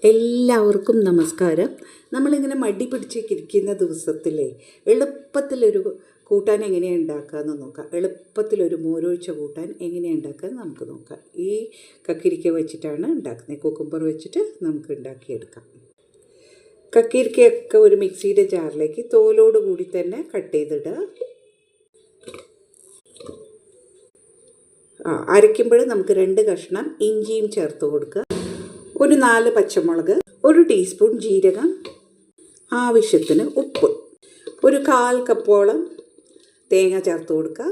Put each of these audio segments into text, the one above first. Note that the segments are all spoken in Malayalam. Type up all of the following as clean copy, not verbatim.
എല്ലാവർക്കും നമസ്കാരം. നമ്മളിങ്ങനെ മടി പിടിച്ചിരിക്കുന്ന ദിവസത്തിലെ എളുപ്പത്തിലൊരു കൂട്ടാൻ എങ്ങനെയാണ് ഉണ്ടാക്കുകയെന്ന് നോക്കാം. എളുപ്പത്തിലൊരു മോരൊഴിച്ച കൂട്ടാൻ എങ്ങനെയാണ് ഉണ്ടാക്കുകയെന്ന് നമുക്ക് നോക്കാം. ഈ കക്കിരിക്ക വെച്ചിട്ടാണ് ഉണ്ടാക്കുന്നത്. കുക്കുംബർ വെച്ചിട്ട് നമുക്ക് ഉണ്ടാക്കിയെടുക്കാം. കക്കിരിക്കയൊക്കെ ഒരു മിക്സിയുടെ ജാറിലേക്ക് തോലോട് കൂടി തന്നെ കട്ട് ചെയ്തിടുക. അരയ്ക്കുമ്പോൾ നമുക്ക് 2 കഷ്ണം ഇഞ്ചിയും ചേർത്ത് കൊടുക്കുക. ഒരു 4 പച്ചമുളക്, 1 ടീസ്പൂൺ ജീരകം, ആവശ്യത്തിന് ഉപ്പ്, ഒരു 1/4 കപ്പോളം തേങ്ങ ചേർത്ത് കൊടുക്കുക.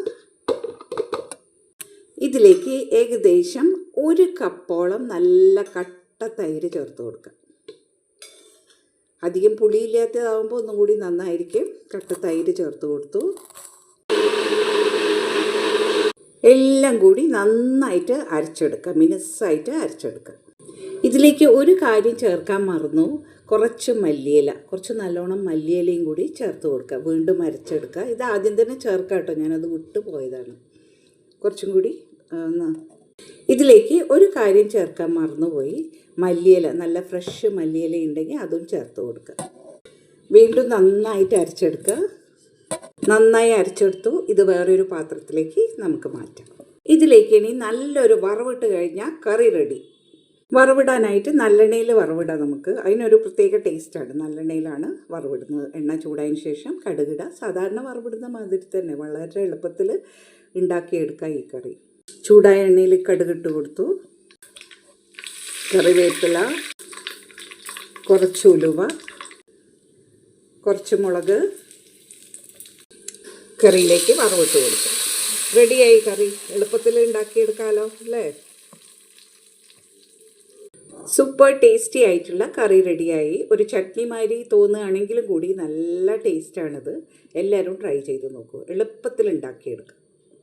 ഇതിലേക്ക് ഏകദേശം 1 കപ്പോളം നല്ല കട്ട തൈര് ചേർത്ത് കൊടുക്കുക. അധികം പുളിയില്ലാത്തതാകുമ്പോൾ ഒന്നും കൂടി നന്നായിരിക്കും. കട്ട തൈര് ചേർത്ത് കൊടുത്തു. എല്ലാം കൂടി നന്നായിട്ട് അരച്ചെടുക്കുക, മിനുസായിട്ട് അരച്ചെടുക്കുക. ഇതിലേക്ക് ഒരു കാര്യം ചേർക്കാൻ മറന്നു, കുറച്ച് മല്ലിയില, കുറച്ച് നല്ലോണം മല്ലിയിലയും കൂടി ചേർത്ത് കൊടുക്കുക. വീണ്ടും അരച്ചെടുക്കുക. ഇത് ആദ്യം തന്നെ ചേർക്കാം കേട്ടോ, ഞാനത് വിട്ടു പോയതാണ്. കുറച്ചും കൂടി ഇതിലേക്ക് ഒരു കാര്യം ചേർക്കാൻ മറന്നുപോയി, മല്ലിയില, നല്ല ഫ്രഷ് മല്ലിയില ഉണ്ടെങ്കിൽ അതും ചേർത്ത് കൊടുക്കുക. വീണ്ടും നന്നായിട്ട് അരച്ചെടുക്കുക. നന്നായി അരച്ചെടുത്തു. ഇത് വേറൊരു പാത്രത്തിലേക്ക് നമുക്ക് മാറ്റാം. ഇതിലേക്ക് ഇനി നല്ലൊരു വറവിട്ട് കഴിഞ്ഞാൽ കറി റെഡി. വറവിടാനായിട്ട് നല്ലെണ്ണയിൽ വറവിടാം. നമുക്ക് അതിനൊരു പ്രത്യേക ടേസ്റ്റാണ്. നല്ലെണ്ണയിലാണ് വറവിടുന്നത്. എണ്ണ ചൂടായതിന് ശേഷം കടുകിടുക. സാധാരണ വറവിടുന്ന മാതിരി തന്നെ വളരെ എളുപ്പത്തിൽ ഉണ്ടാക്കിയെടുക്കാം ഈ കറി. ചൂടായ എണ്ണയിൽ കടുകിട്ട് കൊടുത്തു. കറിവേപ്പില, കുറച്ച് ഉലുവ, കുറച്ച് മുളക് കറിയിലേക്ക് വറവിട്ട് കൊടുത്തു. റെഡിയായി കറി. എളുപ്പത്തിൽ ഉണ്ടാക്കിയെടുക്കാമല്ലോ അല്ലേ? സൂപ്പർ ടേസ്റ്റി ആയിട്ടുള്ള കറി റെഡിയായി. ഒരു ചട്നി മാതിരി തോന്നുകയാണെങ്കിലും കൂടി നല്ല ടേസ്റ്റാണിത്. എല്ലാവരും ട്രൈ ചെയ്ത് നോക്കൂ. എളുപ്പത്തിൽ ഉണ്ടാക്കിയെടുക്കാം.